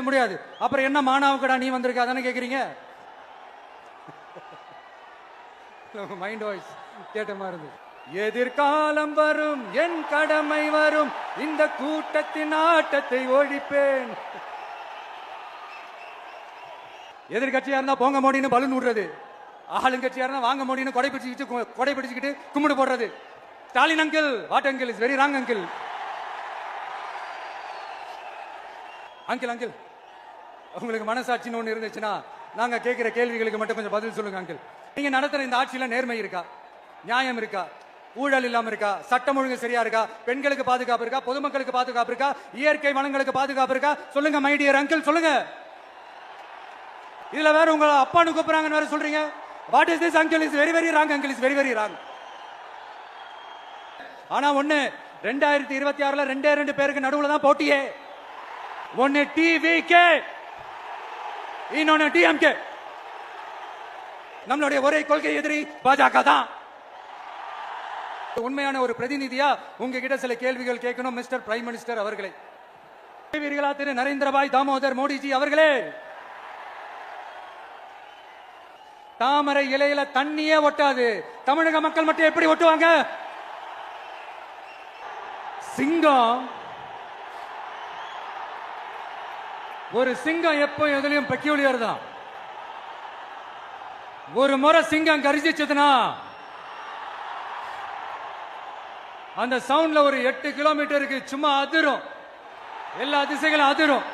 முடியாது. அப்புறம் என்ன மானாவுக்கடா நீ வந்திருக்க அதானே கேக்குறீங்க. மைண்ட் வாய்ஸ் கேட்ட மாதிரி இருந்து. எதிர்காலம் வரும் என் கடமை வரும் இந்த கூட்டத்தின் ஆட்டத்தை ஒழிப்பேன். எதிர்கட்சியா இருந்தா போங்க மோடின்னு பலூன் விடுறது, ஆளுங்கட்சியா இருந்தா வாங்க மோடின்னு கொடை பிடிச்சுக்கிட்டு கும்பிடு போடுறது. Stalin uncle, what uncle is very wrong uncle. Uncle uncle உங்களுக்கு மனசாட்சின்னு ஒன்று இருந்துச்சுன்னா நாங்க கேட்கிற கேள்விகளுக்கு மட்டும் கொஞ்சம் பதில் சொல்லுங்க அங்கிள். நீங்க நடத்துற இந்த ஆட்சியில நேர்மை இருக்கா, நியாயம் இருக்கா, ஊழல் இல்லாம இருக்கா, சட்டம் ஒழுங்கு சரியா இருக்கா, பெண்களுக்கு பாதுகாப்பு இருக்கா, பொதுமக்களுக்கு பாதுகாப்பு இருக்கா, இயற்கை வளங்களுக்கு பாதுகாப்பு இருக்கா? சொல்லுங்க மை டியர் அங்கிள், சொல்லுங்க. இதுல வேற உங்க அப்பான்னு கூப்பிடுறாங்கன்னு வேற சொல்றீங்க. What is this uncle is very very wrong uncle is very very wrong. ஆனா ஒண்ணு 2026ல 2 பேருக்கு நடுவுல தான் போட்டியே. ஒன்னு டிவிகே, இன்னொன்னு டிஎம்கே. நம்மளுடைய ஒரே கொள்கை எதிரி பாஜக தான். உண்மையான ஒரு பிரதிநிதியா உங்ககிட்ட சில கேள்விகள் கேட்கணும் மிஸ்டர் பிரைம் மினிஸ்டர் அவர்களே. திரு நரேந்திரபாய் தாமோதர் மோடிஜி அவர்களே, தாமரை இலையில தண்ணியே ஒட்டாது, தமிழக மக்கள் மட்டும் எப்படி ஒட்டுவாங்க? சிங்கம், ஒரு சிங்கம் எப்போ எதுலயும் பெக்யூலியர் தான். ஒரு முறை சிங்கம் கர்ஜிச்சதுன்னா அந்த சவுண்ட்ல ஒரு 8 கிலோமீட்டருக்கு சும்மா அதிரும், எல்லா திசைகளும் அதிரும்.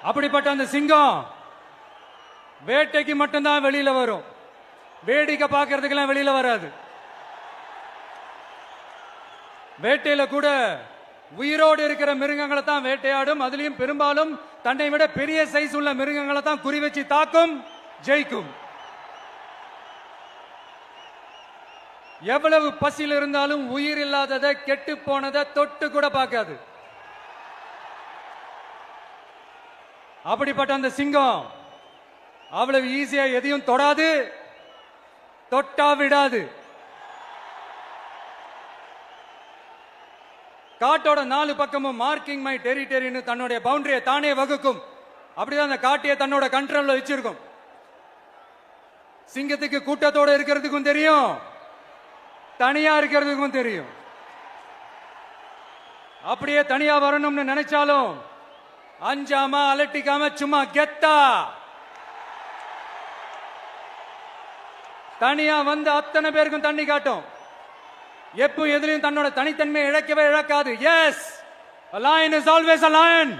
அப்படிப்பட்ட அந்த சிங்கம் வேட்டைக்கு மட்டும்தான் வெளியில வரும், வேடிக்கை பார்க்கறதுக்கெல்லாம் வெளியில வராது. வேட்டையில கூட உயிரோடு இருக்கிற மிருகங்களை தான் வேட்டையாடும். அதுலயும் பெரும்பாலும் தன்னை விட பெரிய சைஸ் உள்ள மிருகங்களை தான் குறி வச்சு தாக்கும், ஜெயிக்கும். எவ்வளவு பசியில் இருந்தாலும் உயிர் இல்லாததை, கெட்டு போனதை தொட்டு கூட பார்க்காது. அப்படிப்பட்ட அந்த சிங்கம் அவ்வளவு ஈஸியா எதையும் தொடாது, தொட்டா விடாது. காட்டோட 4 பக்கமும் மார்க்கிங் மை டெரிட்டரின்னு தன்னுடைய பவுண்டரியை தானே வகுக்கும். அப்படிதான் அந்த காட்டையை தன்னோட கண்ட்ரோல்ல வச்சிருக்கும். சிங்கத்துக்கு கூட்டத்தோட இருக்கிறதுக்கும் தெரியும், தனியா இருக்கிறதுக்கும் தெரியும். அப்படியே தனியா வரணும்னு நினைச்சாலும் அஞ்சாம அலட்டிக்காம சும்மா கெத்தா தனியா வந்து அத்தனை பேருக்கும் தண்ணி காட்டும். எப்போ எதிலையும் தன்னோட தனித்தன்மையை இழக்கவே இழக்காது. Yes, a lion is always a lion.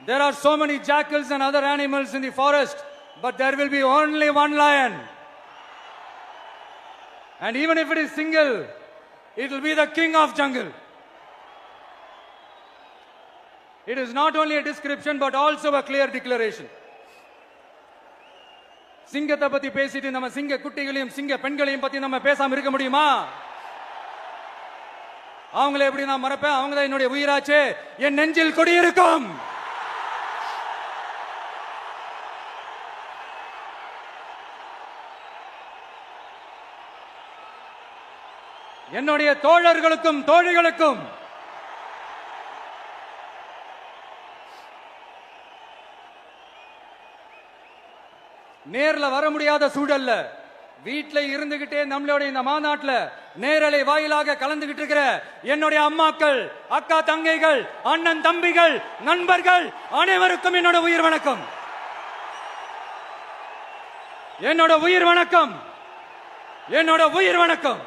There are so many jackals and other animals in the forest, but there will be only one lion. And even if it is single, it will be the king of jungle. It is not only a description but also a clear declaration. சிங்கத்தை பத்தி பேசிட்டு நம்ம சிங்க குட்டிகளையும் சிங்க பெண்களையும் பத்தி நம்ம பேசாம இருக்க முடியுமா? அவங்களை எப்படி நான் மறப்பேன்? அவங்க தான் என்னுடைய உயிராச்சே, என் நெஞ்சில் குடியிருக்கும். என்னுடைய தோழர்களுக்கும் தோழிகளுக்கும் நேர்ல வர முடியாத சூழல்ல வீட்ல இருந்துகிட்டே நம்மளுடைய இந்த மாநாட்டுல நேரலை வாயிலாக கலந்துகிட்டு இருக்கிற என்னுடைய அம்மாக்கள், அக்கா தங்கைகள், அண்ணன் தம்பிகள், நண்பர்கள் அனைவருக்கும் என்னோட உயிர் வணக்கம். என்னோட உயிர் வணக்கம், என்னோட உயிர் வணக்கம்.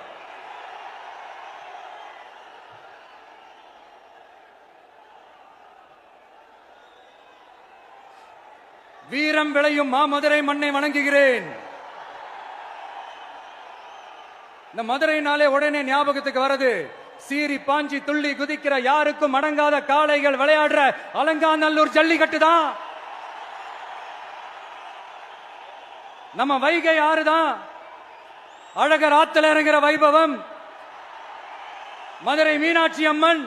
வீரம் விளையும் மாமதுரை மண்ணை வணங்குகிறேன். இந்த மதுரைனாலே உடனே ஞாபகத்துக்கு வருது சீறி பாஞ்சி துள்ளி குதிக்கிற யாருக்கும் அடங்காத காளைகள் விளையாடுற அலங்காநல்லூர் ஜல்லிக்கட்டு தான். நம்ம வைகை ஆறு தான். அழகர் ஆத்துல இறங்குற வைபவம், மதுரை மீனாட்சி அம்மன்.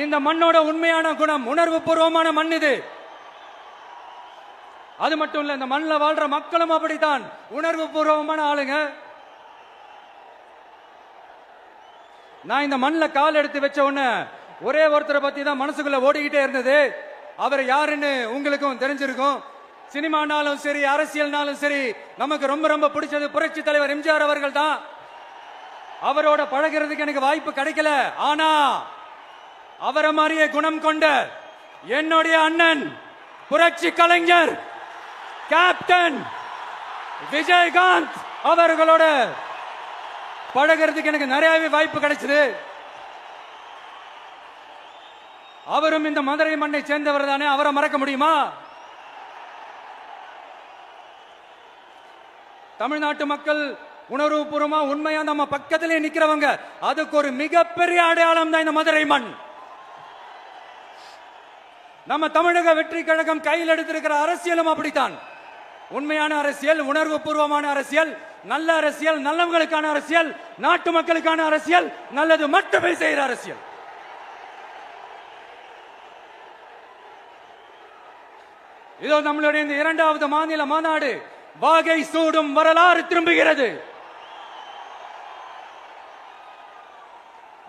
இந்த மண்ணோட உண்மையான குணம் உணர்வு பூர்வமான மண் இது. அது மட்டும் இல்ல, இந்த மண்ணில் வாழ்ற மக்களும் அப்படித்தான், உணர்வு பூர்வமான ஆளுங்க. நான் இந்த மண்ணில் கால் எடுத்து வச்ச உடனே ஒரே ஒருத்தரை பத்தி தான் மனசுக்குள்ள ஓடிக்கிட்டே இருந்தது. அவர் யாருன்னு உங்களுக்கும் தெரிஞ்சிருக்கும். சினிமானாலும் சரி, அரசியல்னாலும் சரி, நமக்கு ரொம்ப ரொம்ப பிடிச்சது புரட்சி தலைவர் எம்ஜிஆர் அவர்கள் தான். அவரோட பழகிறதுக்கு எனக்கு வாய்ப்பு கிடைக்கல. ஆனா அவரை மாதிரியே குணம் கொண்ட என்னுடைய அண்ணன் புரட்சி கலைஞர் கேப்டன் விஜயகாந்த் அவர்களோட பழகிறதுக்கு எனக்கு நிறையவே வாய்ப்பு கிடைச்சது. அவரும் இந்த மதுரை மண்ணை சேர்ந்தவர் தானே, அவரை மறக்க முடியுமா? தமிழ்நாட்டு மக்கள் உணர்வுபூர்வமா உண்மையா நம்ம பக்கத்திலே நிக்கிறவங்க, அதுக்கு ஒரு மிகப்பெரிய அடையாளம் தான் இந்த மதுரை மண். நம்ம தமிழக வெற்றி கழகம் கையில் எடுத்திருக்கிற அரசியலும் அப்படித்தான். உண்மையான அரசியல், உணர்வு பூர்வமான அரசியல், நல்ல அரசியல், நல்லவங்களுக்கான அரசியல், நாட்டு மக்களுக்கான அரசியல், நல்லது மட்டுமே செய்கிற அரசியல். இதோ நம்மளுடைய இந்த 2வது மாநில மாநாடு வாகை சூடும் வரலாறு திரும்புகிறது.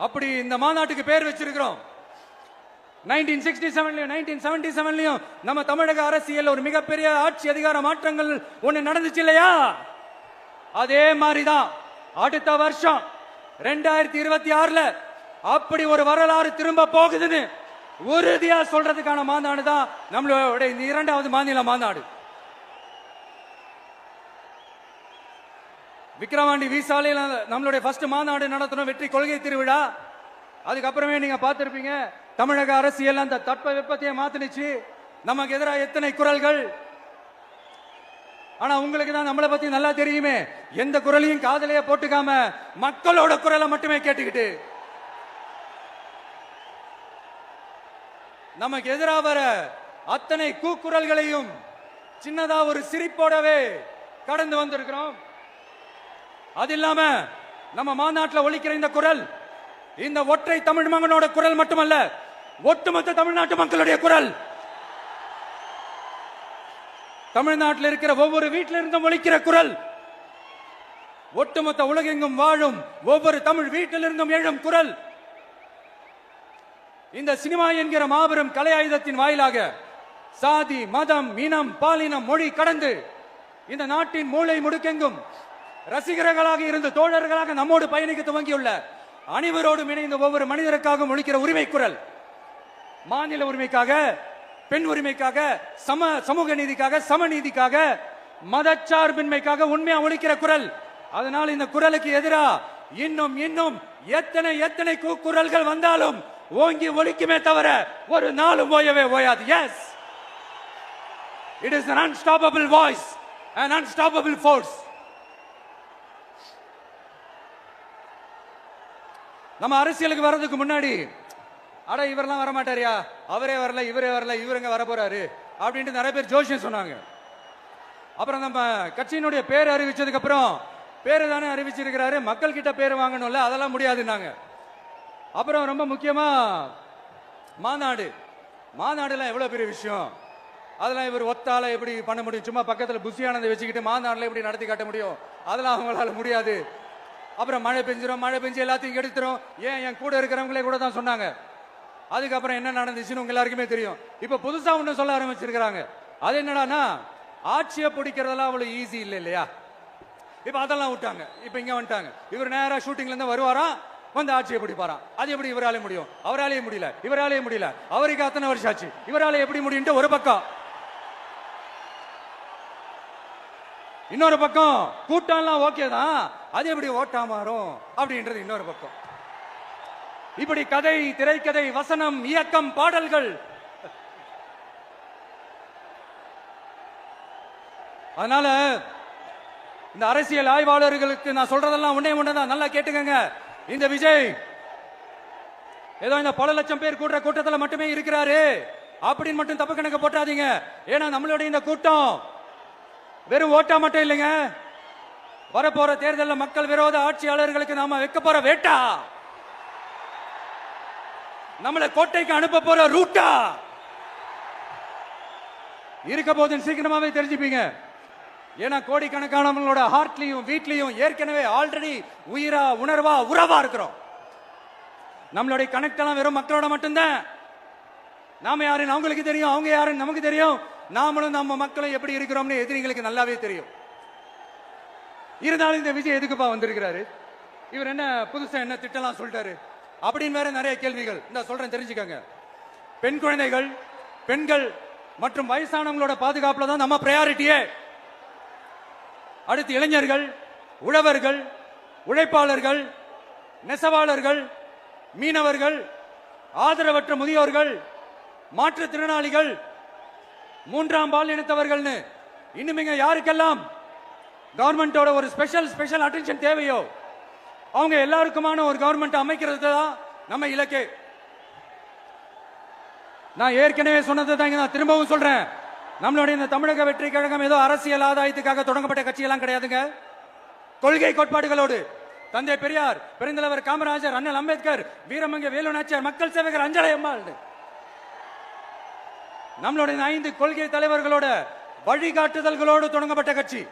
அப்படி இந்த மாநாட்டுக்கு பேர் வச்சிருக்கிறோம். 1967லயும் 1977லயும் நம்ம தமிழக அரசியல் ஒரு மிகப்பெரிய ஆட்சி அதிகார மாற்றங்கள் ஒண்ணு நடந்துச்சு இல்லையா? அதே மாதிரிதான் அடுத்த வருஷம் 2026ல அப்படி ஒரு வரலாறு திரும்ப போகுதுன்னு உறுதியா சொல்றதுக்கான மாநாடு தான் நம்மளோட இந்த 2வது மாநில மாநாடு. விக்கிரவாண்டி விசாலையில் நம்மளுடைய ஃபர்ஸ்ட் மாநாடு நடத்தணும், வெற்றி கொள்கை திருவிழா. அதுக்கப்புறமே நீங்க பார்த்திருப்பீங்க, தமிழக அரசியல் அந்த தட்ப வெப்பத்தையே மாத்தினுச்சு. நமக்கு எதிராக எத்தனை குரல்கள். ஆனா உங்களுக்கு தான் நம்மளை பத்தி நல்லா தெரியுமே, எந்த குரலையும் காதலையே போட்டுக்காம மக்களோட குரலை மட்டுமே கேட்டுக்கிட்டு நமக்கு எதிராக வர அத்தனை கூக்குரல்களையும் சின்னதா ஒரு சிரிப்போடவே கடந்து வந்திருக்கிறோம். அது இல்லாம நம்ம மாநாட்டில் ஒலிக்கிற இந்த குரல், இந்த ஒற்றை தமிழ் மகனோட குரல் மட்டுமல்ல, ஒட்டுமொத்த தமிழ்நாட்டு மக்களுடைய குரல். தமிழ்நாட்டில் இருக்கிற ஒவ்வொரு வீட்டில இருந்தும் ஒலிக்கிற குரல், ஒட்டுமொத்த உலகெங்கும் வாழும் ஒவ்வொரு தமிழ் வீட்டிலிருந்தும் எழும் குரல். இந்த சினிமா என்கிற மாபெரும் கலை ஆயுதத்தின் வாயிலாக சாதி, மதம், இனம், பாலினம், மொழி கடந்து இந்த நாட்டின் மூளை முடுக்கெங்கும் ரசிகர்களாக இருந்து தோழர்களாக நம்மோடு பயணிக்க துவங்கியுள்ள அனைவரோடும் இணைந்த ஒவ்வொரு மனிதருக்காக ஒலிக்கிற உரிமை குரல். மாநில உரிமைக்காக, பெண் உரிமைக்காக, சமூக நீதிக்காக, சமநீதிக்காக, மதச்சார்பின்மைக்காக உண்மையா ஒலிக்கிற குரல். அதனால் இந்த குரலுக்கு எதிரா இன்னும் இன்னும் எத்தனை எத்தனை குரல்கள் வந்தாலும் ஓங்கி ஒலிக்குமே தவிர ஒரு நாளும் ஓயவே ஓயாது. Yes, it is an unstoppable voice, an unstoppable force. நம்ம அரசியலுக்கு வர்றதுக்கு முன்னாடி, அட இவரெல்லாம் வரமாட்டாரியா, அவரே வரல, இவரே வரல, இவருங்க வர போறாரு அப்படின்ட்டு நிறைய பேர் ஜோசியம் சொன்னாங்க. அப்புறம் நம்ம கட்சியினுடைய பேர் அறிவிச்சதுக்கு அப்புறம், பேரு தானே அறிவிச்சிருக்கிறாரு, மக்கள் கிட்ட பேர் வாங்கணும்ல, அதெல்லாம் முடியாதுன்னாங்க. அப்புறம் ரொம்ப முக்கியமா மாநாடுலாம் எவ்வளவு பெரிய விஷயம், அதெல்லாம் இவர் ஒத்தால எப்படி பண்ண முடியும், சும்மா பக்கத்தில் புசியானதை வச்சுக்கிட்டு மாநாடுல எப்படி நடத்தி காட்ட முடியும், அதெல்லாம் அவங்களால முடியாது. அப்புறம் மழை பெஞ்சு எல்லாத்தையும் எடுத்துரும், ஏன் என் கூட இருக்கிறவங்களே கூட தான் சொன்னாங்க. அதுக்கப்புறம் என்ன நடந்துச்சுன்னு உங்க எல்லாருக்குமே தெரியும். இப்ப புதுசா ஒண்ணு சொல்ல ஆரம்பிச்சிருக்கிறாங்க. அது என்னடானா, ஆட்சியை பிடிக்கிறதெல்லாம் அவ்வளவு ஈஸி இல்லை இல்லையா. இப்ப அதெல்லாம் விட்டாங்க, இப்ப இங்க வந்துட்டாங்க. இவர் நேரா ஷூட்டிங்ல இருந்து வருவாராம், வந்து ஆட்சியை பிடிப்பாராம். அது எப்படி இவராலே முடியும், அவராலேயே முடியல, இவராலேயே முடியல, அவருக்கு அத்தனை வருஷம் ஆச்சு, இவராலே எப்படி முடியும் ஒரு பக்கம். இன்னொரு பக்கம் கூட்டம்லாம் ஓகே தான், அது எப்படி ஓட்டா மாறும் அப்படின்றது இன்னொரு பக்கம். இப்படி கதை, திரைக்கதை, வசனம், இயக்கம், பாடல்கள். அதனால இந்த அரசியல் ஆய்வாளர்களுக்கு நான் சொல்றதெல்லாம் ஒன்னே ஒண்ணுதான், நல்லா கேட்டுக்கங்க. இந்த விஜய் ஏதோ இந்த பல லட்சம் பேர் கூட்டுற கூட்டத்தில் மட்டுமே இருக்கிறாரு அப்படின்னு மட்டும் தப்பு கணக்கு போட்டாதீங்க. ஏன்னா நம்மளுடைய இந்த கூட்டம் வெறும் ஓட்டா மட்டும் இல்லைங்க, வரப்போற தேர்தலில் மக்கள் விரோத ஆட்சியாளர்களுக்கு நாம வைக்க போற வேட்டா, நம்மளை கோட்டைக்கு அனுப்ப போற ரூட்டா இருக்க போதுன்னு சீக்கிரமாவே தெரிஞ்சுப்பீங்க. ஏன்னா கோடிக்கணக்கானவங்களோட ஹார்ட்லயும் வீட்லயும் ஏற்கனவே ஆல்ரெடி உயிரா, உணர்வா, உறவா இருக்கிறோம். நம்மளுடைய கனெக்ட் எல்லாம் வெறும் மக்களோட மட்டும்தான். நாம யாருன்னு அவங்களுக்கு தெரியும், அவங்க யாருன்னு நமக்கு தெரியும். நாமளும் நம்ம மக்களும் எப்படி இருக்கிறோம்னு எதிரிகளுக்கு நல்லாவே தெரியும். இருந்தாலும் இந்த விஜய் எதுக்குப்பா வந்திருக்கிறாரு, இவர் என்ன புதுசா என்ன திட்டலாம் சொல்லிட்டாரு அப்படின்னு வேற நிறைய கேள்விகள். இந்த சொல்றேன் தெரிஞ்சுக்கங்க. பெண் குழந்தைகள், பெண்கள் மற்றும் வயசானவங்களோட பாதுகாப்புல தான் நம்ம பிரையாரிட்டியே. அடுத்து இளைஞர்கள், உழவர்கள், உழைப்பாளர்கள், நெசவாளர்கள், மீனவர்கள், ஆதரவற்ற முதியோர்கள், மாற்றுத்திறனாளிகள், மூன்றாம் பால் இனத்தவர்கள்னு இன்னும் யாருக்கெல்லாம் கவர்மெண்டோட ஒரு ஸ்பெஷல் அட்டென்ஷன் தேவையோ அவங்க எல்லாருக்குமான ஒரு கவர்மெண்ட் அமைக்கிறது தான் நம்ம இலக்கு. நான் ஏற்கனவே சொன்னதை தான் நான் திரும்பவும் சொல்றேன். நம்மளுடைய இந்த தமிழக வெற்றி கழகம் ஏதோ அரசியல் ஆதாயத்துக்காக தொடங்கப்பட்ட கட்சியெல்லாம் கிடையாதுங்க. கொள்கை கோட்பாடுகளோடு தந்தை பெரியார், பெருந்தலைவர் காமராஜர், அண்ணல் அம்பேத்கர், வீரமங்க வேலு நாச்சியார், மக்கள் சேவகர் அஞ்சலை அம்மாள், நம்மளுடைய 5 கொள்கை தலைவர்களோட வழிகாட்டுதல்களோடு தொடங்கப்பட்ட கட்சி.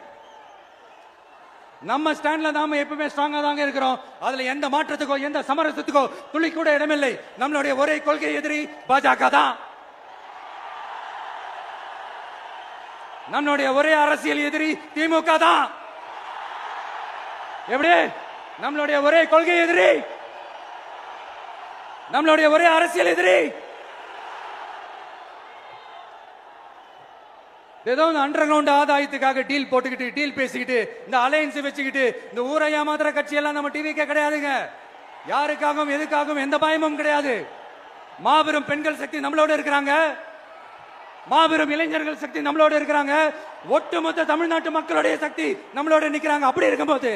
நம்ம ஸ்டாண்ட்ல நாம எப்பவுமே ஸ்ட்ராங்கா தாங்க இருக்கிறோம். அதுல எந்த மாற்றத்துக்கோ எந்த சமரசத்துக்கோ துளி கூட இடமில்லை. நம்மளுடைய ஒரே கொள்கை எதிரி பாஜக தான். நம்மளுடைய ஒரே அரசியல் எதிரி திமுக தான். எப்படி? நம்மளுடைய ஒரே கொள்கை எதிரி, நம்மளுடைய ஒரே அரசியல் எதிரி. ஏதோ அண்டர் கிரவுண்ட் ஆதாயத்துக்காக டீல் போட்டுக்கிட்டு, டீல் பேசிக்கிட்டு, இந்த அலையன்ஸ் வச்சுக்கிட்டு இந்த ஊரை ஏமாத்துற கட்சி எல்லாம் நம்ம டிவிக்கே கிடையாதுங்க. யாருக்காகவும் எதுக்காகவும் எந்த பயமும் கிடையாது. மாபெரும் பெண்கள் சக்தி நம்மளோட இருக்கிறாங்க, மாபெரும் இளைஞர்கள் சக்தி நம்மளோட இருக்கிறாங்க, ஒட்டுமொத்த தமிழ்நாட்டு மக்களுடைய சக்தி நம்மளோட நிக்கிறாங்க. அப்படி இருக்கும்போது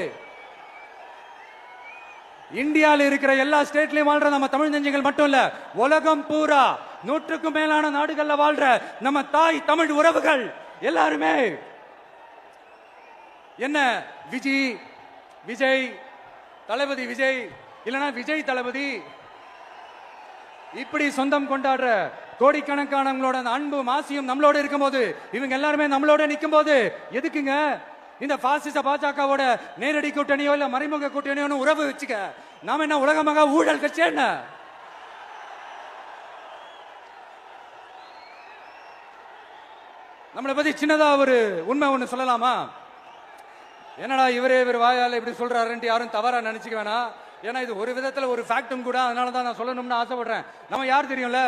இந்தியாவில் இருக்கிற எல்லா ஸ்டேட்லயும் வாழ்ற நம்ம தமிழ் நெஞ்சங்கள் மட்டும் இல்ல, உலகம் பூரா 100க்கும் மேலான நாடுகள்ல வாழ்ற நம்ம தாய் தமிழ் உறவுகள் எல்லாருமே என்ன விஜய் தளபதி விஜய் இல்லனா விஜய் தளபதி இப்படி சொந்தம் கொண்டாடுற கோடிக்கணக்கானவங்களோட அன்பு மாசியும் நம்மளோட இருக்கும்போது, இவங்க எல்லாருமே நம்மளோட நிற்கும் போது எதுக்குங்க இந்த பாசிச பாஜகவோட நேரடி கூட்டணியோ இல்ல மறைமுக கூட்டணியோ உறவு வச்சுக்க? நாம என்ன உலகமாக ஊழல் கட்சி என்ன? நம்மளை பத்தி சின்னதா ஒரு உண்மை ஒண்ணு சொல்லலாமா? என்னடா இவர் வாயால இப்படி சொல்றாருன்ட்டு யாரும் தவறா நினைச்சுக்க வேணாம். ஏன்னா இது ஒரு விதத்துல ஒரு ஃபேக்டும் கூட, அதனாலதான் நான் சொல்லணும்னு ஆசைப்படுறேன். நம்ம யார் தெரியும்ல?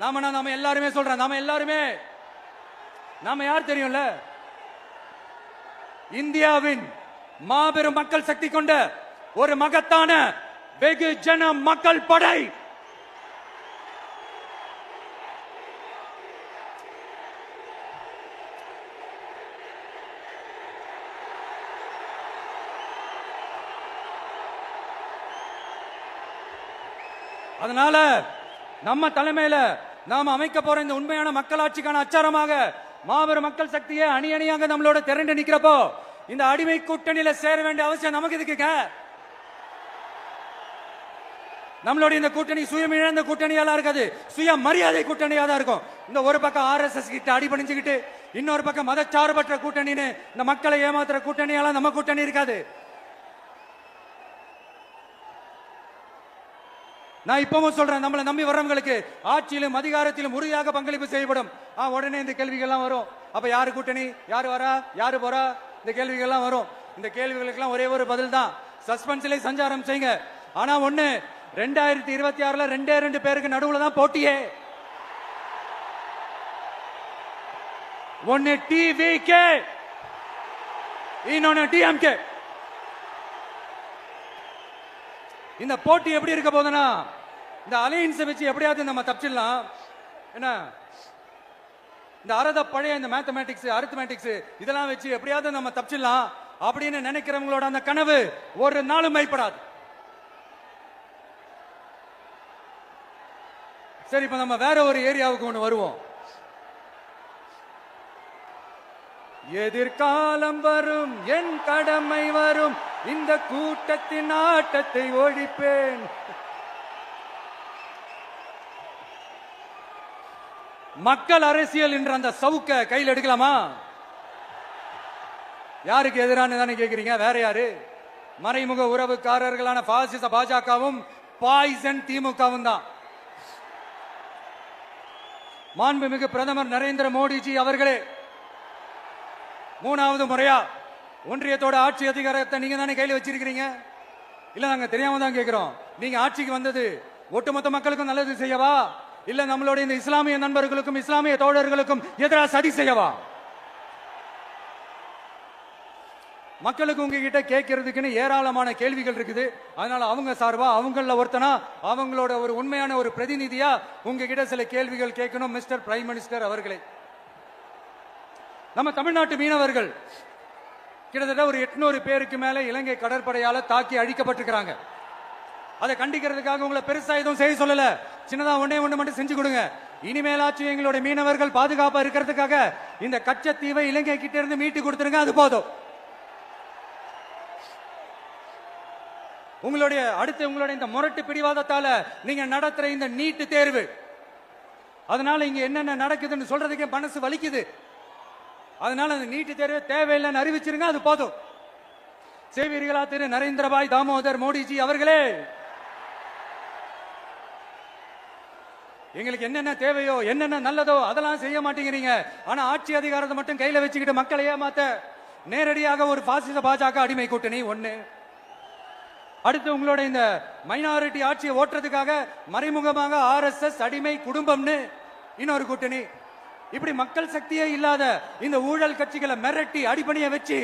நாம எல்லாருமே சொல்றேன், நாம யார் தெரியும்ல? இந்தியாவின் மாபெரும் மக்கள் சக்தி கொண்ட ஒரு மகத்தான வெகுஜன மக்கள் படை. அதனால நம்ம தலைமையில நாம அமைக்க போற இந்த உண்மையான மக்களாட்சிக்கான அச்சாரமாக மாபெரும் மக்கள் சக்தியை அணி அணியாக நம்மளோட திரண்டு நிக்கிறப்போ இந்த அடிமை கூட்டணியில சேர வேண்டிய அவசியம் நமக்கு இருக்குங்க. நம்மளுடைய இந்த கூட்டணி சுயம் இழந்த கூட்டணியெல்லாம் இருக்காது, சுய மரியாதை கூட்டணியா தான் இருக்கும். இந்த ஒரு பக்கம் RSS கிட்ட அடிபணிஞ்சுக்கிட்டு, இன்னொரு பக்கம் மதச்சார்பற்ற கூட்டணின்னு இந்த மக்களை ஏமாத்துற கூட்டணியெல்லாம் நம்ம கூட்டணி இருக்காது. நான் இப்பவும் சொல்றேன், நம்மளை நம்பி வர்றவங்களுக்கு ஆட்சியிலும் அதிகாரத்திலும் உறுதியாக பங்களிப்பு செய்யப்படும். உடனே இந்த கேள்விகள்லாம் வரும். அப்ப யாரு கூட்டணி, யாரு வரா, யாரு போறா, இந்த கேள்விகள்லாம் வரும். இந்த கேள்விகளுக்கெல்லாம் ஒரே ஒரு பதில் தான், சஸ்பென்ஸ்ல சஞ்சாரம் செய்யுங்க. ஆனா ஒண்ணு, 2026ல 2 பேருக்கு நடுவுல தான் போட்டியே. ஒன்னு TVK, இன்னொன்னு DMK. இந்த போட்டி எப்படி இருக்க போதுன்னா, இந்த அலையன்ஸை வச்சு எப்படியாவது நம்ம தப்பிச்சிடலாம். என்ன இந்த அறத பழைய இந்த மேத்தமேட்டிக்ஸ், அரித்மேட்டிக்ஸ் இதெல்லாம் வச்சு எப்படியாவது நம்ம தப்பிச்சிடலாம் அப்படின்னு நினைக்கிறவங்களோட அந்த கனவு ஒரு நாளும் மைப்படாது. சரி, இப்ப நம்ம வேற ஒரு ஏரியாவுக்கு ஒண்ணு வருவோம். எதிர்காலம் வரும், என் கடமை வரும், இந்த கூட்டத்தின் ஆட்டத்தை ஒழிப்பேன். மக்கள் அரசியல் என்ற அந்த சவுக்க கையில் எடுக்கலாமா? யாருக்கு எதிரான தானே கேக்குறீங்க? வேற யாரு? மறைமுக உறவுக்காரர்களான பாசிச பாஜகவும் பாய்சன் திமுகவும் தான். மாண்புமிகு பிரதமர் நரேந்திர மோடிஜி அவர்களே, 3வது முறையா ஒன்றியத்தோட ஆட்சி அதிகாரத்தை நீங்க தானே கையில் வச்சிருக்கிறீங்க. இல்ல நாங்க தெரியாம தான் கேட்கிறோம். நீங்க ஆட்சிக்கு வந்தது ஒட்டுமொத்த மக்களுக்கும் நல்லது செய்யவா, இல்ல நம்மளுடைய இந்த இஸ்லாமிய நண்பர்களுக்கும் இஸ்லாமிய தோழர்களுக்கும் எதிராக சதி செய்யவா? மக்களுக்கு உங்ககிட்ட கேட்கறதுக்குன்னு ஏராளமான கேள்விகள் இருக்குது. அதனால அவங்க சார்பா அவங்கள ஒருத்தனா அவங்களோட ஒரு உண்மையான ஒரு பிரதிநிதியா உங்ககிட்ட சில கேள்விகள் கேட்கணும். மிஸ்டர் பிரைம் மினிஸ்டர் அவர்களே, நம்ம தமிழ்நாட்டு மீனவர்கள் கிட்டத்தட்ட ஒரு 800 பேருக்கு மேல இலங்கை கடற்படையால தாக்கி அழிக்கப்பட்டிருக்கிறாங்க. அதை கண்டிக்கிறதுக்காக உங்களை பெருசா எதுவும் செய்ய சொல்லல, சின்னதா ஒண்ணே ஒண்ணு மட்டும் செஞ்சு கொடுங்க. இனிமேலாச்சும் எங்களுடைய மீனவர்கள் பாதுகாப்பா இருக்கிறதுக்காக இந்த கச்சத்தீவை இலங்கை கிட்ட இருந்து மீட்டு கொடுத்துருங்க, அது போதும். உங்களுடைய இந்த முரட்டு பிடிவாதத்தால நீங்க நடத்துற இந்த நீட்டு தேர்வு, அதனால இங்க என்னென்ன நடக்குதுன்னு சொல்றதுக்கே மனசு வலிக்குது. அதனால அந்த நீட்டு தேர்வு தேவையில்லைன்னு அறிவிச்சிருங்க, அது போதும். செய்வீர்களா திரு நரேந்திரபாய் தாமோதர் மோடிஜி அவர்களே? எங்களுக்கு என்னென்ன தேவையோ என்னென்ன நல்லதோ அதெல்லாம் செய்ய மாட்டேங்கிறீங்க. ஆனா ஆட்சி அதிகாரத்தை மட்டும் கையில வச்சுக்கிட்டு மக்களை ஏமாத்த நேரடியாக ஒரு பாசிச பாஜக அடிமை கூட்டணி ஒண்ணு. அடுத்து உங்களோட இந்த மைனாரிட்டி ஆட்சியை ஓட்டுறதுக்காக மறைமுகமாக RSS அடிமை குடும்பம்னு இன்னொரு கூட்டணி. இப்படி மக்கள் சக்தியே இல்லாத இந்த ஊழல் கட்சிகளை மிரட்டி அடிப்பணியை வச்சு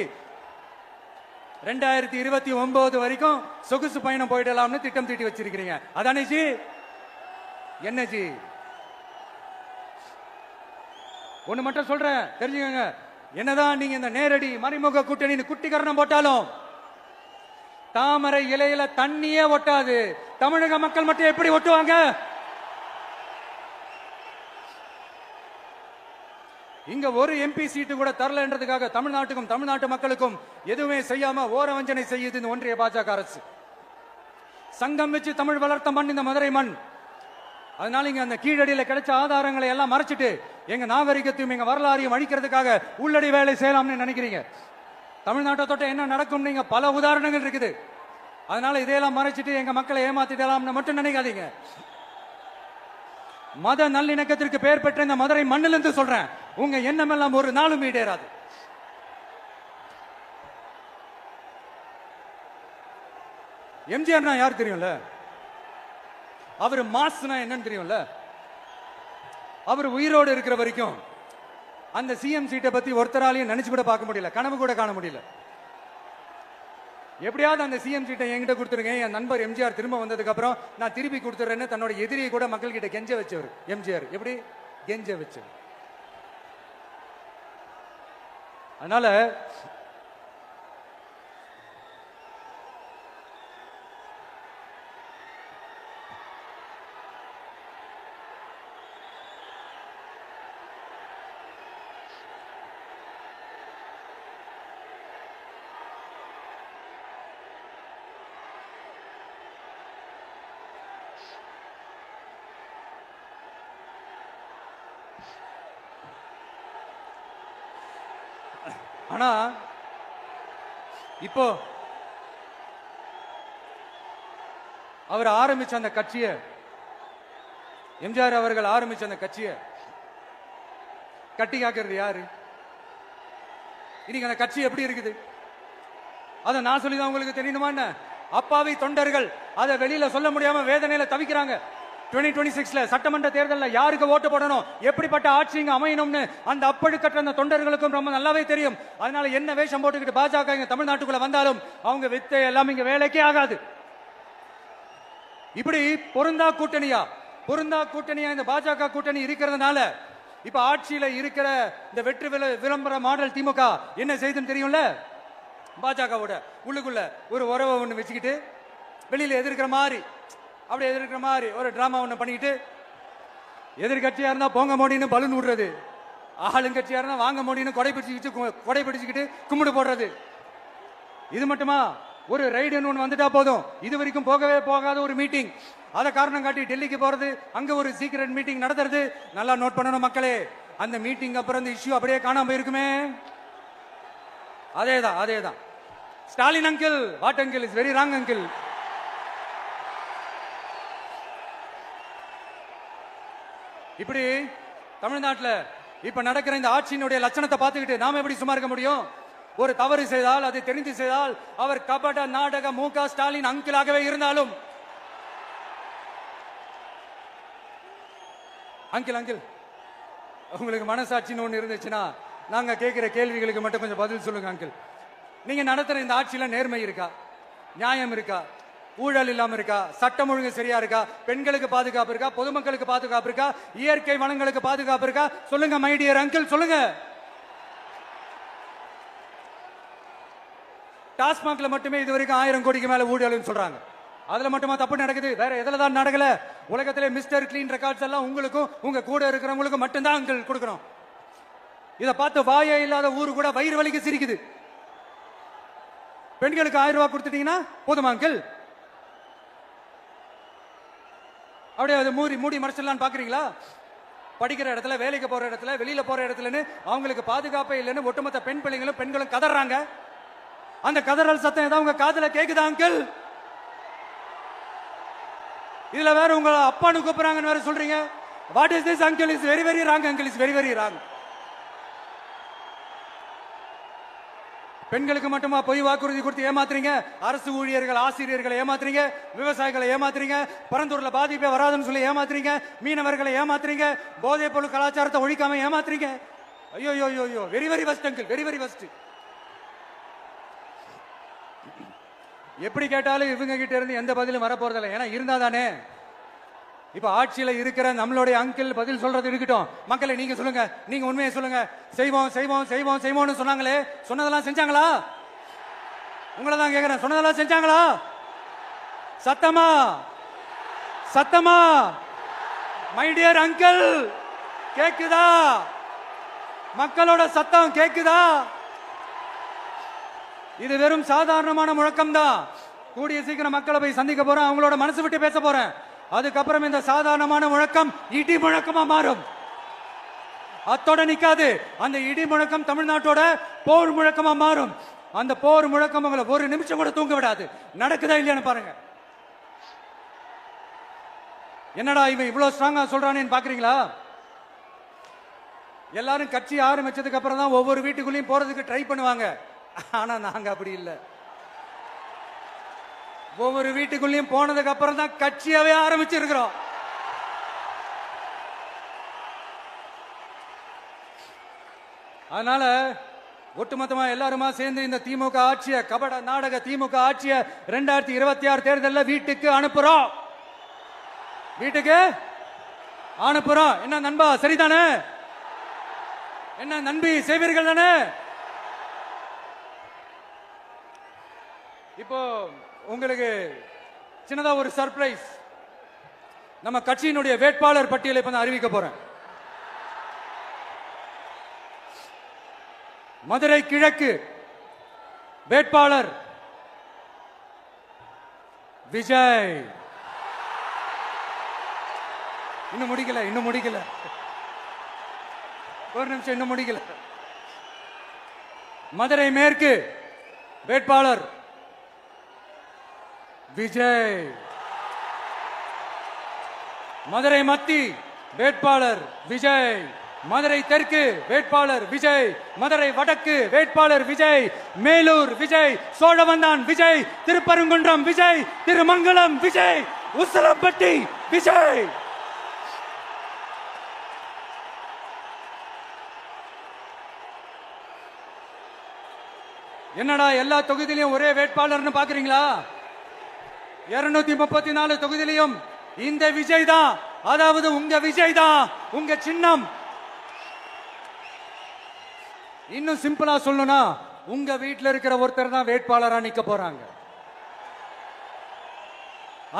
2029 வரைக்கும் சொகுசு பயணம் போயிடலாம்னு திட்டம் தீட்டி வச்சிருக்கிறீங்க. அதானே ஜி? என்ன ஜி? ஒண்ணு மட்டும் சொல்றேன், தெரிஞ்சுக்கங்க. என்னதான் நீங்க இந்த நேரடி மறைமுக கூட்டணி குட்டிகரணம் போட்டாலும் தாமரை இலையில தண்ணியே ஒட்டாது. தமிழக மக்கள் மட்டும் எப்படி ஒட்டுவாங்க? இங்க ஒரு MP சீட்டு கூட தரலன்றதுக்காக தமிழ்நாட்டுக்கும் தமிழ்நாட்டு மக்களுக்கும் எதுவுமே செய்யாம ஓரவஞ்சனை செய்யுது இந்த ஒன்றிய பாஜக அரசு. சங்கம் வச்சு தமிழ் வளர்த்த மண் இந்த மதுரை மண். அதனால இங்க அந்த கீழடியில கிடைச்ச ஆதாரங்களை எல்லாம் மறைச்சிட்டு எங்க நாகரிகத்தையும் எங்க வரலாறையும் அழிக்கிறதுக்காக உள்ளடி வேலை செய்யலாம்னு நினைக்கிறீங்க. தமிழ்நாட்டை தொட்ட என்ன நடக்கும் நீங்க பல உதாரணங்கள் இருக்குது. அதனால இதையெல்லாம் மறைச்சிட்டு எங்க மக்களை ஏமாத்திடலாம்னு மட்டும் நினைக்காதீங்க. மத நல்லிணக்கத்திற்கு பெயர் பெற்ற இந்த மதுரை மண்ணிலிருந்து சொல்றேன், உங்க எண்ணம் எல்லாம் ஒரு நாளும் ஈடேறாது. எம்ஜிஆர்னா யார் தெரியும்ல? அவர் மாஸ்னா என்னன்னு தெரியும்ல? அவர் உயிரோடு இருக்கிற வரைக்கும் அந்த CM சீட்டை பத்தி ஒருத்தராலையும் நினைச்சு கூட பார்க்க முடியல, கனவு கூட காண முடியல. எப்படியாவது அந்த CM சீட்டை என்கிட்ட கொடுத்துருங்க, என் நண்பர் எம்ஜிஆர் திரும்ப வந்ததுக்கு அப்புறம் நான் திருப்பி கொடுத்துறேன்னு தன்னோட எதிரியை கூட மக்கள் கிட்ட கெஞ்ச வச்சவர் எம்ஜிஆர். எப்படி கெஞ்ச வச்சவர்? அதனால ஆனா இப்போ அவர் ஆரம்பிச்ச அந்த கட்சியை, எம்ஜிஆர் அவர்கள் ஆரம்பிச்ச அந்த கட்சியை கட்டி காக்கிறது யாரு? இன்னைக்கு அந்த கட்சி எப்படி இருக்குது? அதை நான் சொல்லிதான் உங்களுக்கு தெரியணுமா என்ன? அப்பாவி தொண்டர்கள் அதை வெளியில சொல்ல முடியாம வேதனையில தவிக்கிறாங்க. 2026 சட்டமன்ற தேர்தலில் யாருக்கு ஓட்டு போடணும், எப்படிப்பட்ட ஆட்சி இங்க அமையணும்னு அந்த அப்பழுக்கற்ற அந்த தொண்டர்களுக்கும் ரொம்ப நல்லாவே தெரியும். அதனால என்ன வேஷம் போட்டுக்கிட்டு பாஜக இங்க தமிழ்நாட்டுக்குள்ள வந்தாலும் அவங்க வித்தை எல்லாம் இங்க வேலைக்கே ஆகாது. இப்படி பொருந்தா கூட்டணியா இந்த பாஜக கூட்டணி இருக்கிறதுனால இப்ப ஆட்சியில இருக்கிற இந்த வெற்றி விளம்பர மாடல் திமுக என்ன செய்துன்னு தெரியும்ல? பாஜகவோட உள்ளுக்குள்ள ஒரு உறவை ஒண்ணு வச்சுக்கிட்டு வெளியில எதிர்க்கிற மாதிரி ஒரு டிராமா ஒண்ணு பண்ணிக்கிட்டு, எதிர்கட்சியா இருந்தா போங்க மோடின்னு பலூன் விடுறது, ஆளுங்கட்சியா இருந்தா வாங்க மோடின்னு கொடை பிடிச்சுக்கிட்டு கும்பிடு போடுறது. இது மட்டுமா? ஒரு ரைடுன்னு ஒன்று வந்துட்டா போதும், இது வரைக்கும் போகவே போகாத ஒரு மீட்டிங், அதை காரணம் காட்டி டெல்லிக்கு போறது, அங்க ஒரு சீக்ரெட் மீட்டிங் நடத்துறது. நல்லா நோட் பண்ணணும் மக்களே, அந்த மீட்டிங் அப்புறம் இந்த இஷ்யூ அப்படியே காணாம போயிருக்குமே. அதேதான் Stalin uncle, what uncle is very wrong uncle. இப்படி தமிழ்நாட்டில் இப்ப நடக்கிற இந்த ஆட்சியினுடைய லட்சணத்தை பார்த்துக்கிட்டு நாம எப்படி சும்மா இருக்க முடியும்? ஒரு தவறு செய்தால், அதை தெரிந்து செய்தால், அவர் கபட நாடக மு.க. ஸ்டாலின் அங்கிளாகவே இருந்தாலும், அங்கிள் உங்களுக்கு மனசாட்சின்னு ஒண்ணு இருந்துச்சுன்னா நாங்க கேட்கிற கேள்விகளுக்கு மட்டும் கொஞ்சம் பதில் சொல்லுங்க அங்கிள். நீங்க நடத்துற இந்த ஆட்சியில நேர்மை இருக்கா? நியாயம் இருக்கா? ஊழல் இல்லாம இருக்கா? சட்டம் ஒழுங்கு சரியா இருக்கா? பெண்களுக்கு பாதுகாப்பு இருக்கா? பொதுமக்களுக்கு பாதுகாப்பு இருக்கா? இயற்கை வளங்களுக்கு பாதுகாப்பு இருக்கா? சொல்லுங்க மை டியர் அங்கிள், சொல்லுங்க. டாஸ்மாக்ல மட்டுமே இதுவரைக்கும் 1000 கோடிக்கு மேல ஊழல்னு சொல்றாங்க. அதுல மட்டுமா தப்பு நடக்குது? வேற எதுல தான் நடக்கல? உலகத்திலே மிஸ்டர் கிளீன் ரெக்கார்ட்ஸ் எல்லாம் உங்களுக்கும் உங்க கூட இருக்கிறவங்களுக்கும் மட்டும்தான் அங்கிள் கொடுக்கணும். இத பார்த்து வாயே இல்லாத ஊரு கூட வயிறு வலிக்கு சிரிக்குது. பெண்களுக்கு 1000 ரூபாய் கொடுத்துட்டீங்கன்னா போதுமா அங்கிள்? அப்படியே அதை மூடி மறைச்சிடலான்னு பாக்குறீங்களா? படிக்கிற இடத்துல, வேலைக்கு போற இடத்துல, வெளியில போற இடத்துலன்னு அவங்களுக்கு பாதுகாப்பே இல்லைன்னு ஒட்டுமொத்த பெண்களும் கதறாங்க. அந்த கதறல் சத்தம் ஏதாவது உங்க காதுல கேக்குதா அங்கிள்? இதுல வேற உங்க அப்பான்னு கூப்பிடுறாங்கன்னு வேற சொல்றீங்க. What is this uncle? Is very very wrong uncle, is very very wrong. பெண்களுக்கு மட்டுமா பொய் வாக்குறுதி கொடுத்து ஏமாத்துறீங்க? அரசு ஊழியர்கள், ஆசிரியர்களை ஏமாத்துறீங்க, விவசாயிகளை ஏமாத்துறீங்க, பரந்தூர்ல பாதிப்பே வராதுன்னு சொல்லி ஏமாத்துறீங்க, மீனவர்களை ஏமாத்துறீங்க, போதைப் பொருள் கலாச்சாரத்தை ஒழிக்காம ஏமாத்துறீங்க. ஐயோ ஐயோ ஐயோ, very very வஸ்ட் uncle, very very வஸ்ட். எப்படி கேட்டாலும் இவங்க கிட்ட இருந்து எந்த பதிலும் வரப்போறதில்லை. ஏன்னா இருந்தா தானே. இப்ப ஆட்சியில இருக்கிற நம்மளுடைய அங்கிள் பதில் சொல்றது இருக்கட்டும். மக்களை நீங்க சொல்லுங்க, நீங்க உண்மையை சொல்லுங்க. செய்வோம் செய்வோம் செய்வோம் செய்வோம்னு சொன்னாங்களே, சொன்னதெல்லாம் செஞ்சாங்களா? உங்களை தான் கேக்குறேன், சொன்னதெல்லாம் செஞ்சாங்களா? சத்தமா சத்தமா மை டியர் அங்கிள், கேக்குதா? மக்களோட சத்தம் கேக்குதா? இது வெறும் சாதாரணமான முழக்கம் தான். கூடிய சீக்கிரம் மக்களை போய் சந்திக்க போறேன், அவங்களோட மனசு விட்டு பேச போறேன். அதுக்கப்புறம் இந்த சாதாரணமான முழக்கம் இடி முழக்கமா மாறும். அத்தோட நிக்காது. அந்த இடி முழக்கம் தமிழ்நாட்டோட போர் முழக்கமா மாறும். அந்த போர் முழக்கம் உங்களை ஒரு நிமிஷம் கூட தூங்க விடாது. நடக்குதா இல்லையான்னு பாருங்க. என்னடா இவன் இவ்வளவு ஸ்ட்ராங்கா சொல்றானேன்னு பாக்குறீங்களா? எல்லாரும் கட்சி ஆரம்பிச்சதுக்கு அப்புறம் தான் ஒவ்வொரு வீட்டுக்குள்ளேயும் போறதுக்கு ட்ரை பண்ணுவாங்க. ஆனா நாங்க அப்படி இல்லை. ஒவ்வொரு வீட்டுக்குள்ளேயும் போனதுக்கு அப்புறம் தான் கட்சியாவே ஆரம்பிச்சிருக்கிறோம். அதனால ஒட்டுமொத்தமா எல்லாருமா சேர்ந்து இந்த திமுக ஆட்சிய, கபட நாடக திமுக ஆட்சிய 2026 தேர்தலில் வீட்டுக்கு அனுப்புறோம். வீட்டுக்கு அனுப்புறோம். என்ன நண்பா, சரிதானே? என்ன நண்பி, செய்வீர்கள் தானே? இப்போ உங்களுக்கு சின்னதா ஒரு சர்ப்ரைஸ். நம்ம கட்சியினுடைய வேட்பாளர் பட்டியலை இப்ப நான் அறிவிக்க போறேன். மதுரை கிழக்கு வேட்பாளர் விஜய். இன்னும் முடிக்கல. ஒரு நிமிஷம், இன்னும் முடிக்கல. மதுரை மேற்கு வேட்பாளர் விஜய். மதுரை மத்தி வேட்பாளர் விஜய். மதுரை தெற்கு வேட்பாளர் விஜய். மதுரை வடக்கு வேட்பாளர் விஜய். மேலூர் விஜய். சோழவந்தான் விஜய். திருப்பரங்குன்றம் விஜய். திருமங்கலம் விஜய். உசிலம்பட்டி விஜய். என்னடா எல்லா தொகுதியிலும் ஒரே வேட்பாளர்னு பாக்குறீங்களா? 234 தொகுதியிலும் இந்த விஜய் தான். அதாவது உங்க விஜய் தான் உங்க சின்னம். இன்னும் சிம்பிளா சொல்லணும்னா, உங்க வீட்டில் இருக்கிற ஒருத்தர் தான் வேட்பாளரா நிக்க போறாங்க.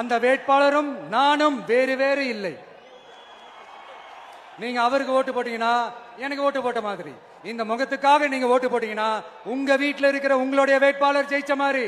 அந்த வேட்பாளரும் நானும் வேறு வேறு இல்லை. நீங்க அவருக்கு ஓட்டு போட்டீங்கன்னா எனக்கு ஓட்டு போட்ட மாதிரி. இந்த முகத்துக்காக நீங்க ஓட்டு போட்டீங்கன்னா உங்க வீட்டில் இருக்கிற உங்களுடைய வேட்பாளர் ஜெயிச்ச மாதிரி.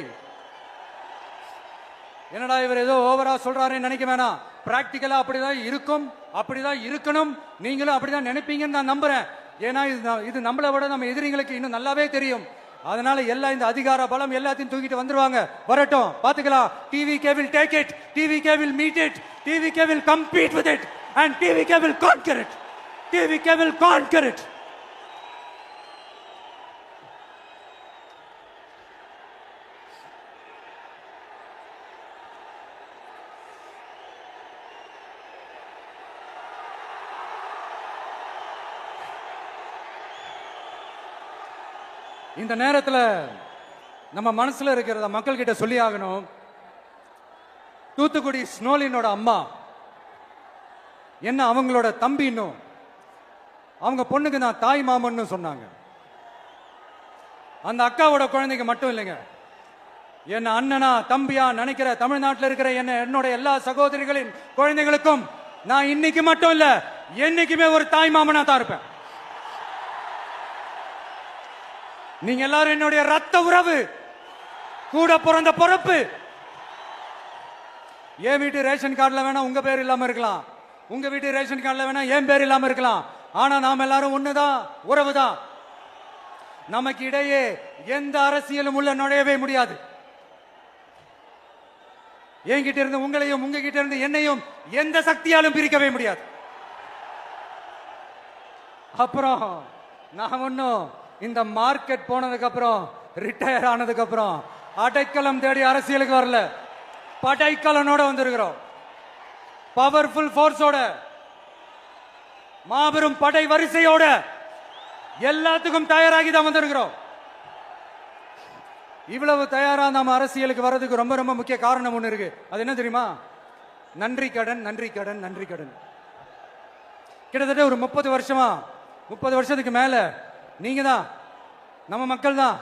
என்னடா இவர் ஏதோ ஓவரா சொல்றாருன்னு நினைக்க வேணாம். பிராக்டிக்கலா அப்படிதான் இருக்கும், அப்படிதான் இருக்கணும். நீங்களும் அப்படிதான் நினைப்பீங்கன்னு நான் நம்புறேன். ஏன்னா இது நம்மளை விட நம்ம எதிரிங்களுக்கு இன்னும் நல்லாவே தெரியும். அதனால எல்லா இந்த அதிகார பலம் எல்லாத்தையும் தூக்கிட்டு வந்துருவாங்க. வரட்டும், பாத்துக்கலாம். TVK will take it, TVK will meet it, TVK will compete with it. and TVK will conquer it. TVK will conquer it. இந்த நேரத்தில் நம்ம மனசுல இருக்கிறத மக்கள் கிட்ட சொல்லி ஆகணும். தூத்துக்குடி ஸ்னோலினோட அம்மா என்ன அவங்களோட தம்பின்னும் அவங்க பொண்ணுக்கு நான் தாய் மாமன்னு சொன்னாங்க. அந்த அக்காவோட குழந்தைக்கு மட்டும் இல்லைங்க, என்ன அண்ணனா தம்பியா நினைக்கிற தமிழ்நாட்டில் இருக்கிற என்னோட எல்லா சகோதரிகளின் குழந்தைகளுக்கும் நான் இன்னைக்கு மட்டும் இல்ல என்னைக்குமே ஒரு தாய் மாமனா தான் இருப்பேன். நீங்க எல்லாரும் என்னுடைய ரத்த உறவு, கூட பிறந்த பொறுப்பு. என் வீட்டு ரேஷன் கார்டுல வேணா உங்க பேர் இல்லாம இருக்கலாம், உங்க வீட்டு ரேஷன் கார்டுல வேணா என் பேர் இல்லாம இருக்கலாம். ஆனா நாம எல்லாரும் ஒண்ணுதான், உறவுதான். நமக்கு இடையே எந்த அரசியலும் உள்ள நுழையவே முடியாது. என்கிட்ட இருந்து உங்களையும் உங்ககிட்ட இருந்து என்னையும் எந்த சக்தியாலும் பிரிக்கவே முடியாது. அப்புறம் நான் ஒன்னும் இந்த மார்க்கெட் போனதுக்கு அப்புறம் ரிட்டையர் ஆனதுக்கு அப்புறம் அடைக்கலம் தேடி அரசியலுக்கு வரல, படைக்கலனோட வந்திருக்கிறோம். பவர்ஃபுல் போர்ஸோட, மாபெரும் படை வரிசையோட, எல்லாத்துக்கும் தயாராகி தான் வந்திருக்கிறோம். இவ்வளவு தயாரா நாம அரசியலுக்கு வர்றதுக்கு ரொம்ப ரொம்ப முக்கிய காரணம் ஒண்ணு இருக்கு. அது என்ன தெரியுமா? நன்றி கடன், நன்றி கடன், நன்றி கடன். கிட்டத்தட்ட ஒரு 30 வருஷமா, 30 வருஷத்துக்கு மேல நீங்க தான், நம்ம மக்கள் தான்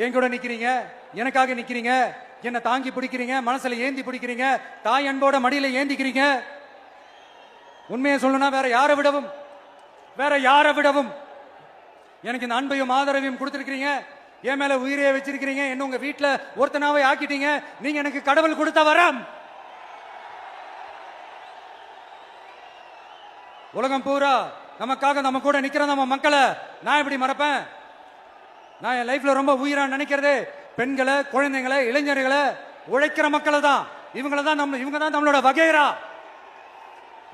என் கூட நிக்கிறீங்க, எனக்காக நிக்கிறீங்க, என்ன தாங்கி பிடிக்கிறீங்க, மனசுல ஏந்தி பிடிக்கிறீங்க, தாய் அன்போட மடியில ஏந்திக்கிறீங்க. உண்மையை சொல்லணும்னா வேற யாரை விடவும் எனக்கு இந்த அன்பையும் ஆதரவையும் கொடுத்திருக்கிறீங்க. என் மேல உயிரையே வச்சிருக்கிறீங்க. என்ன உங்க வீட்டுல ஒருத்தனாவே ஆக்கிட்டீங்க. நீங்க எனக்கு கடவுள் கொடுத்த வரம். உலகம் பூரா நமக்காக நம்ம கூட நிக்கிற நம்ம மக்களை நான் எப்படி மறப்பேன்? நான் என் லைஃப்ல ரொம்ப உயிரா நினைக்கிறதே பெண்களை, குழந்தைகளை, இளைஞர்களை, உழைக்கிற மக்களை தான். இவங்க தான் நம்மளோட வகைரா.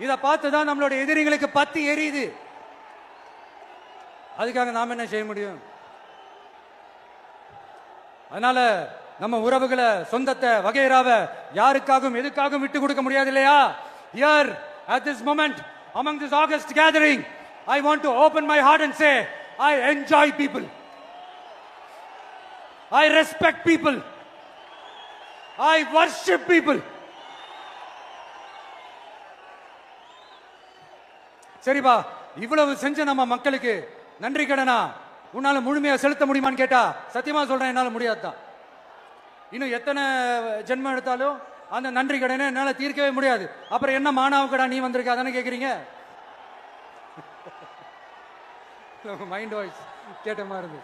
இதை பார்த்துதான் நம்மளோட எதிரிகளுக்கு பத்தி எரியுது. அதுக்காக நாம என்ன செய்ய முடியும்? அதனால நம்ம உறவுகளை, சொந்தத்தை, வகைராவை யாருக்காகவும் எதுக்காகவும் விட்டு கொடுக்க முடியாது இல்லையா? Here at this moment among this August gathering I want to open my heart and say I enjoy people, I respect people, I worship people. சரிப்பா, இவ்வளவு செஞ்ச நம்ம மக்களுக்கு நன்றி கடனா உன்னால முழுமையா செலுத்த முடியுமான்னு கேட்டா சத்தியமா சொல்றேன், என்னால முடியாதுதான். இன்னும் எத்தனை ஜென்மம் எடுத்தாலும் அந்த நன்றி கடனை என்னால தீர்க்கவே முடியாது. அப்புறம் என்ன மானாவுக்கடா நீ வந்திருக்க அதானே கேக்குறீங்க? மைண்ட் வாய்ஸ் கேட்ட மாதிரி இருந்து.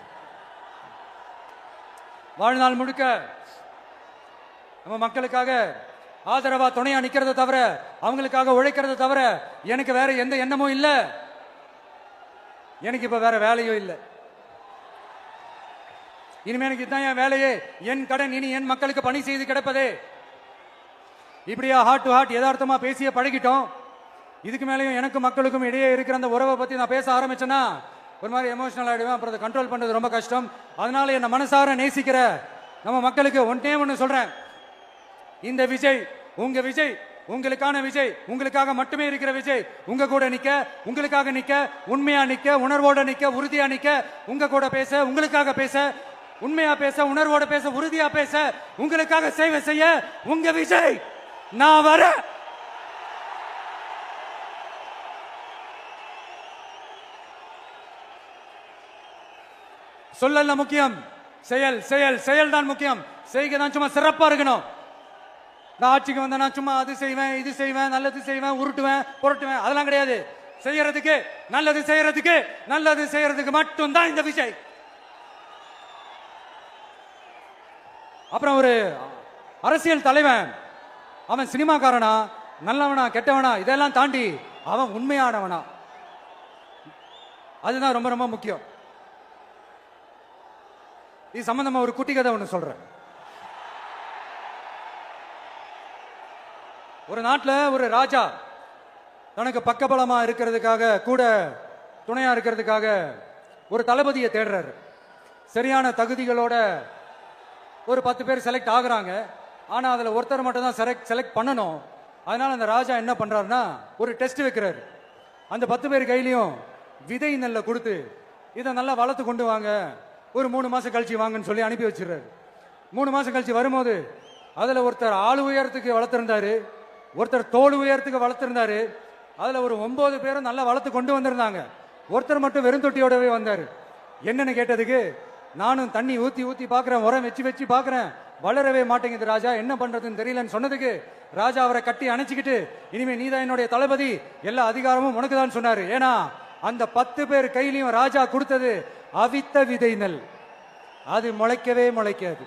வாழ்நாள் முழுக்க நம்ம மக்களுக்காக ஆதரவா துணையா நிக்கிறத தவிர, அவங்களுக்காக உழைக்கிறத தவிர எனக்கு வேற எந்த எண்ணமும் இல்ல. எனக்கு இப்ப வேற வேலையும் இல்லை. இனிமே எனக்கு இதுதான் என் வேலையே. என் கடன் இனி என் மக்களுக்கு பணி செய்து கிடப்பதே. இப்படியா ஹார்ட் டு ஹார்ட் யதார்த்தமா பேசிய பழகிட்டோம். இதுக்கு மேலேயும் எனக்கும் மக்களுக்கும் இடையே இருக்கிற அந்த உறவை பத்தி நான் பேச ஆரம்பிச்சேன்னா ஒரு மாதிரி எமோஷனல் ஆயிடுவேன். அப்புறம் அதை கண்ட்ரோல் பண்றது ரொம்ப கஷ்டம். அதனால என்ன மனசார நேசிக்கிற நம்ம மக்களுக்கு ஒண்ணு சொல்றேன். இந்த விஜய் உங்க விஜய், உங்களுக்கான விஜய், உங்களுக்காக மட்டுமே இருக்கிற விஜய். உங்க கூட நிக்க, உங்களுக்காக நிக்க, உண்மையா நிக்க, உணர்வோட நிக்க, உறுதியா நிக்க, உங்க கூட பேச, உங்களுக்காக பேச, உண்மையா பேச, உணர்வோட பேச, உறுதியா பேச, உங்களுக்காக சேவை செய்ய உங்க விஜய் நான் வர. சொல்லல முக்கியம், செயல் செயல் செயல் தான் முக்கியம். செய்கை தான் சும்மா சிறப்பா இருக்கணும். நான் ஆட்சிக்கு வந்தேன், நான் சும்மா அது செய்வேன், இது செய்வேன், நல்லது செய்வேன், உருட்டுவேன், புரட்டுவேன், அதெல்லாம் கிடையாது. செய்யறதுக்கு, நல்லது செய்யறதுக்கு, நல்லது செய்யறதுக்கு மட்டும்தான் இந்த விஜய். அப்புறம் ஒரு அரசியல் தலைவன் அவன் சினிமாக்காரனா, நல்லவனா, கெட்டவனா, இதெல்லாம் தாண்டி அவன் உண்மையானவனா, அதுதான் ரொம்ப ரொம்ப முக்கியம். இது சம்பந்தமா ஒரு குட்டி கதை ஒண்ணு சொல்றேன். ஒரு நாட்டில் ஒரு ராஜா தனக்கு பக்கபலமா இருக்கிறதுக்காக கூட துணையா இருக்கிறதுக்காக ஒரு தளபதியை தேடுறாரு. சரியான தகுதிகளோட ஒரு 10 பேர் செலக்ட் ஆகுறாங்க. ஆனா அதுல ஒருத்தர் மட்டும் தான் செலக்ட் பண்ணணும். அதனால அந்த ராஜா என்ன பண்றாருன்னா ஒரு டெஸ்ட் வைக்கிறாரு. அந்த 10 பேர் கையிலையும் விதை நெல்லை கொடுத்து இதை நல்லா வளர்த்து கொண்டு வாங்க, ஒரு 3 மாசம் கழிச்சு வாங்கன்னு சொல்லி அனுப்பி வச்சிடறாரு. 3 மாசம் கழிச்சு வரும்போது அதுல ஒருத்தர் ஆளு உயரத்துக்கு வளர்த்திருந்தாரு, ஒருத்தர் தோல் உயரத்துக்கு வளர்த்திருந்தாரு. அதுல ஒரு 9 பேரும் நல்லா வளர்த்து கொண்டு வந்திருந்தாங்க. ஒருத்தர் மட்டும் வெறும் தொட்டியோடவே வந்தாரு. என்னன்னு கேட்டதுக்கு, நானும் தண்ணி ஊத்தி ஊத்தி பாக்குறேன், உரம் வச்சு வச்சு பாக்குறேன், வளரவே மாட்டேங்குது ராஜா, என்ன பண்றதுன்னு தெரியலன்னு சொன்னதுக்கு ராஜா அவரை கட்டி அணைச்சிக்கிட்டு, இனிமே நீதான் என்னுடைய தளபதி, எல்லா அதிகாரமும் உனக்கு தான் சொன்னாரு. ஏன்னா அந்த 10 பேர் கையிலையும் ராஜா கொடுத்தது அவித்த விதை நெல், அது முளைக்கவே முளைக்காது.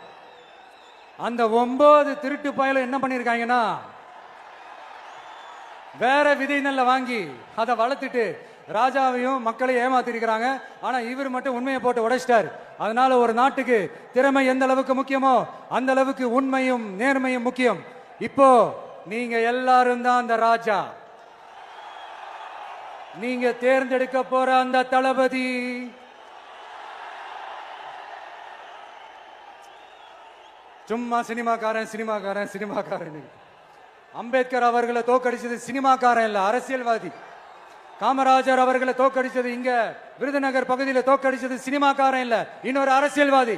அந்த 9 திருட்டு பயலும் என்ன பண்ணிருக்காங்கன்னா வேற விதை நெல்லை வாங்கி அதை வளர்த்துட்டு ராஜாவையும் மக்களையும் ஏமாத்திருக்கிறாங்க. ஆனா இவர் மட்டும் உண்மையை போட்டு உடைச்சிட்டார். அதனால ஒரு நாட்டுக்கு திறமை எந்த அளவுக்கு முக்கியமோ அந்த அளவுக்கு உண்மையும் நேர்மையும் முக்கியம். இப்போ நீங்க எல்லாரும் தான் அந்த ராஜா. நீங்க தேர்ந்தெடுக்க போற அந்த தளபதி சும்மா சினிமாக்காரன் சினிமாக்காரன் சினிமாக்காரன். அம்பேத்கர் அவர்களை தோக்கடிச்சது சினிமாக்காரன் இல்ல, அரசியல்வாதி. காமராஜர் அவர்களை தோக்கடிச்சது இங்க விருதுநகர் பகுதியில் தோக்கடிச்சது சினிமாக்காரன் இல்ல, இன்னொரு அரசியல்வாதி.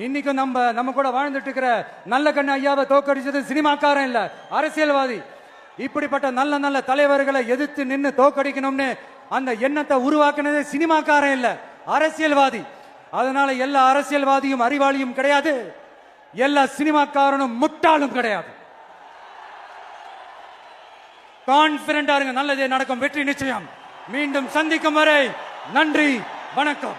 இன்னைக்கும் நம்ம கூட வாழ்ந்துட்டு இருக்கிற நல்ல கண்ணு ஐயாவை தோக்கடிச்சது சினிமாக்காரன் இல்ல, அரசியல்வாதி. இப்படிப்பட்ட நல்ல நல்ல தலைவர்களை எதிர்த்து நின்று தோக்கடிக்கணும்னு அந்த எண்ணத்தை உருவாக்குனது சினிமாக்காரன் இல்ல, அரசியல்வாதி. அதனால எல்லா அரசியல்வாதியும் அறிவாளியும் கிடையாது, எல்லா சினிமாக்காரனும் முட்டாளும் கிடையாது. கான்பிடண்டா இருங்க, நல்லதே நடக்கும், வெற்றி நிச்சயம். மீண்டும் சந்திக்கும் வரை நன்றி, வணக்கம்.